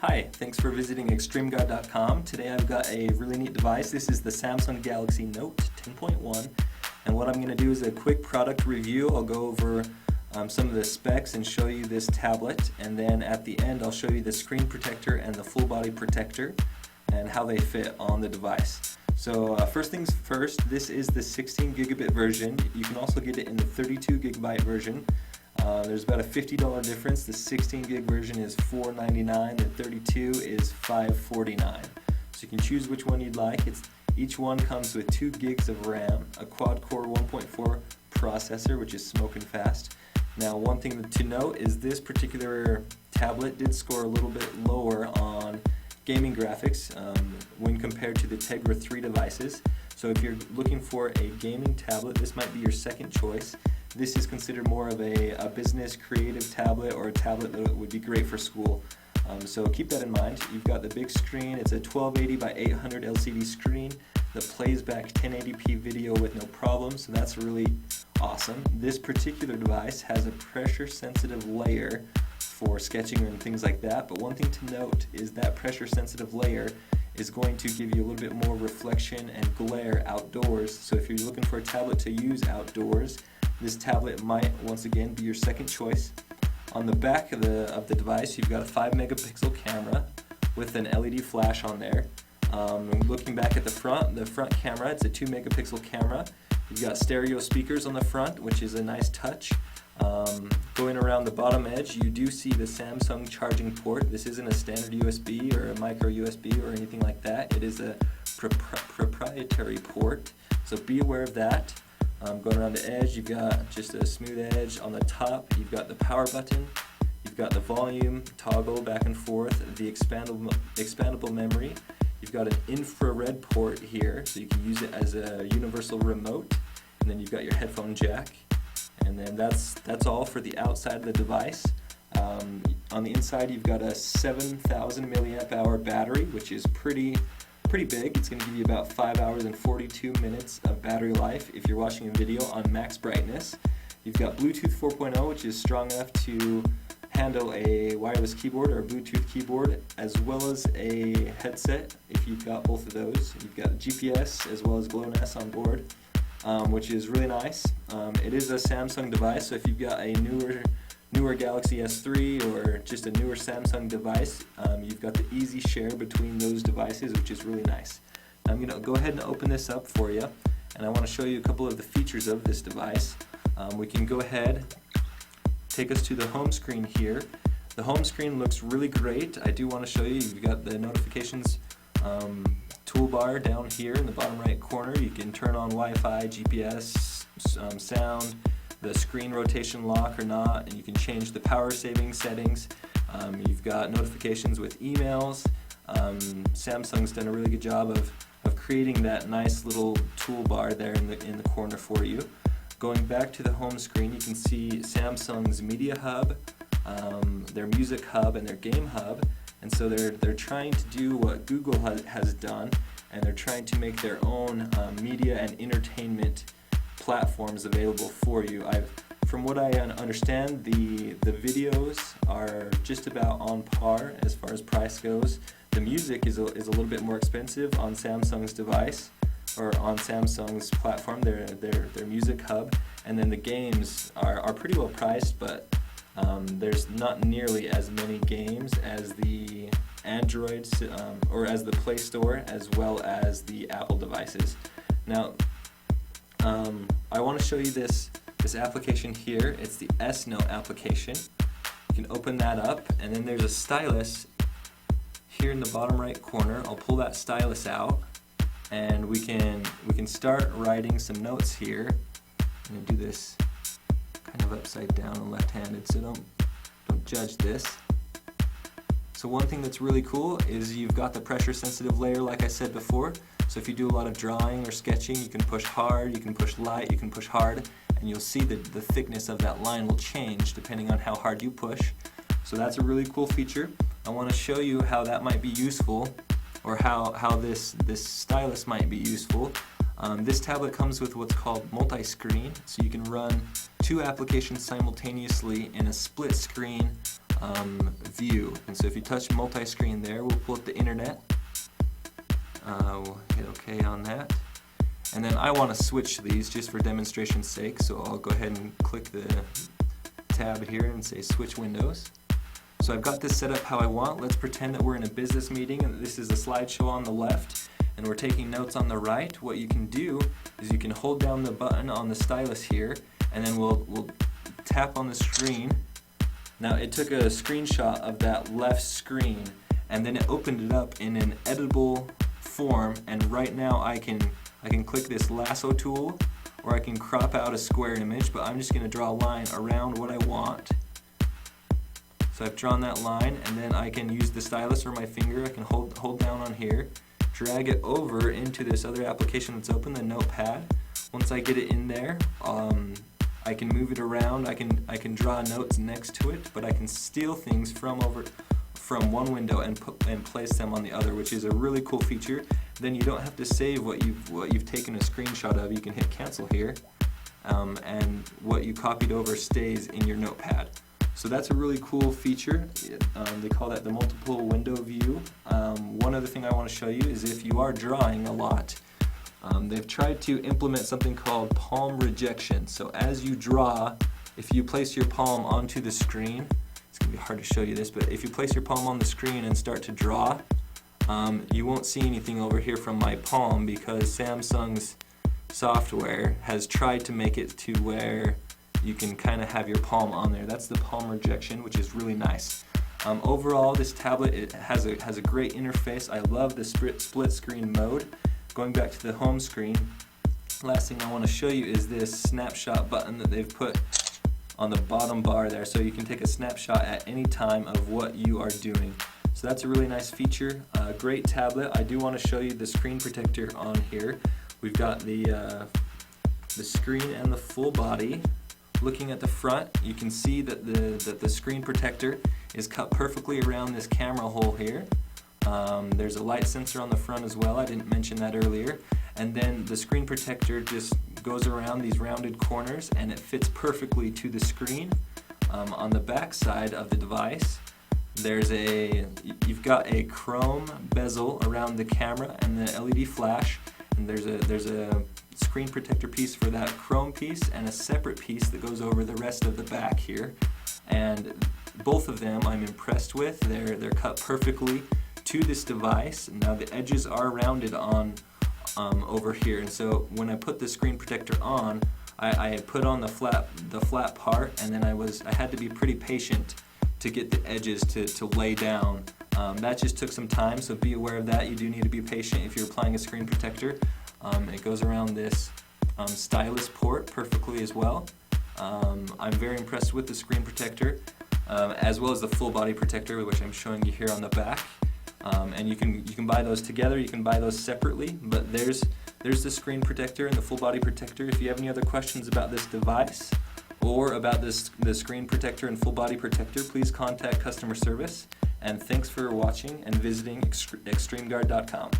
Hi, thanks for visiting ExtremeGuide.com. Today I've got a really neat device. This is the Samsung Galaxy Note 10.1, and what I'm going to do is a quick product review. I'll go over some of the specs and show you this tablet, and then at the end I'll show you the screen protector and the full body protector and how they fit on the device. So first things first, this is the 16 gigabit version. You can also get it in the 32 gigabyte version. There's about a $50 difference. The 16 gig version is $499, the 32 is $549. So you can choose which one you'd like. Each one comes with 2 gigs of RAM, a quad-core 1.4 processor, which is smoking fast. Now, one thing to note is this particular tablet did score a little bit lower on gaming graphics when compared to the Tegra 3 devices. So if you're looking for a gaming tablet, this might be your second choice. This is considered more of a business creative tablet, or a tablet that would be great for school. So keep that in mind. You've got the big screen. It's a 1280 by 800 LCD screen that plays back 1080p video with no problem, so that's really awesome. This particular device has a pressure sensitive layer for sketching and things like that, but one thing to note is that pressure sensitive layer is going to give you a little bit more reflection and glare outdoors. So if you're looking for a tablet to use outdoors, this tablet might once again be your second choice. On the back of the device, you've got a 5 megapixel camera with an LED flash on there. Looking back at the front camera, it's a 2 megapixel camera. You've got stereo speakers on the front, which is a nice touch. Going around the bottom edge, you do see the Samsung charging port. This isn't a standard USB or a micro USB or anything like that. It is a proprietary port, so be aware of that. Going around the edge, you've got just a smooth edge. On the top, you've got the power button, you've got the volume toggle back and forth, the expandable memory. You've got an infrared port here, so you can use it as a universal remote, and then you've got your headphone jack. And then that's all for the outside of the device. On the inside, you've got a 7,000 milliamp hour battery, which is pretty big. It's going to give you about 5 hours and 42 minutes of battery life if you're watching a video on max brightness. You've got Bluetooth 4.0, which is strong enough to handle a wireless keyboard or a Bluetooth keyboard, as well as a headset if you've got both of those. You've got GPS as well as GLONASS on board, which is really nice. It is a Samsung device, so if you've got a newer Galaxy S3 or just a newer Samsung device, you've got the easy share between those devices, which is really nice. I'm going to go ahead and open this up for you, and I want to show you a couple of the features of this device. We can go ahead, take us to the home screen here. The home screen looks really great. I do want to show you, you've got the notifications toolbar down here in the bottom right corner. You can turn on Wi-Fi, GPS, sound, the screen rotation lock or not, and you can change the power saving settings. You've got notifications with emails. Samsung's done a really good job of creating that nice little toolbar there in the corner for you. Going back to the home screen, you can see Samsung's Media Hub, their Music Hub, and their Game Hub. And so they're trying to do what Google has done, and they're trying to make their own media and entertainment platforms available for you. From what I understand, the videos are just about on par as far as price goes. The music is a little bit more expensive on Samsung's device, or on Samsung's platform, their Music Hub, and then the games are pretty well priced, but there's not nearly as many games as the Android or as the Play Store, as well as the Apple devices. Now, I want to show you this application here. It's the S Note application. You can open that up, and then there's a stylus here in the bottom right corner. I'll pull that stylus out, and we can start writing some notes here. I'm going to do this kind of upside down and left-handed, so don't judge this. So one thing that's really cool is you've got the pressure sensitive layer, like I said before. So if you do a lot of drawing or sketching, you can push hard, you can push light, you can push hard, and you'll see that the thickness of that line will change depending on how hard you push. So that's a really cool feature. I want to show you how that might be useful, or how this stylus might be useful. This tablet comes with what's called multi-screen, so you can run 2 applications simultaneously in a split screen view. And so if you touch multi-screen there, we'll pull up the internet. We'll hit OK on that. And then I want to switch these just for demonstration's sake, so I'll go ahead and click the tab here and say switch windows. So I've got this set up how I want. Let's pretend that we're in a business meeting and this is a slideshow on the left and we're taking notes on the right. What you can do is you can hold down the button on the stylus here and then we'll tap on the screen. Now it took a screenshot of that left screen and then it opened it up in an editable form, and right now I can click this lasso tool, or I can crop out a square image, but I'm just going to draw a line around what I want. So I've drawn that line, and then I can use the stylus or my finger. I can hold down on here, drag it over into this other application that's open, the Notepad. Once I get it in there, I can move it around. I can draw notes next to it, but I can steal things from one window and place them on the other, which is a really cool feature. Then you don't have to save what you've taken a screenshot of. You can hit cancel here, and what you copied over stays in your Notepad. So that's a really cool feature. They call that the multiple window view. One other thing I want to show you is if you are drawing a lot, they've tried to implement something called palm rejection. So as you draw, if you place your palm onto the screen, it's going to be hard to show you this, but if you place your palm on the screen and start to draw, you won't see anything over here from my palm because Samsung's software has tried to make it to where you can kind of have your palm on there. That's the palm rejection, which is really nice. Overall, this tablet, it has a great interface. I love the split screen mode. Going back to the home screen, last thing I want to show you is this snapshot button that they've put on the bottom bar there, so you can take a snapshot at any time of what you are doing. So that's a really nice feature. Great tablet. I do want to show you the screen protector on here. We've got the screen and the full body. Looking at the front, you can see that the screen protector is cut perfectly around this camera hole here. There's a light sensor on the front as well. I didn't mention that earlier. And then the screen protector just goes around these rounded corners and it fits perfectly to the screen. On the back side of the device, you've got a chrome bezel around the camera and the LED flash, and there's a screen protector piece for that chrome piece and a separate piece that goes over the rest of the back here. And both of them I'm impressed with. They're cut perfectly to this device. Now the edges are rounded on over here, and so when I put the screen protector on, I put on the flat part, and then I had to be pretty patient to get the edges to lay down. That just took some time, so be aware of that. You do need to be patient if you're applying a screen protector. It goes around this stylus port perfectly as well. I'm very impressed with the screen protector, as well as the full body protector, which I'm showing you here on the back. And you can buy those together, you can buy those separately, but there's the screen protector and the full body protector. If you have any other questions about this device or about the screen protector and full body protector, please contact customer service. And thanks for watching and visiting ExtremeGuard.com.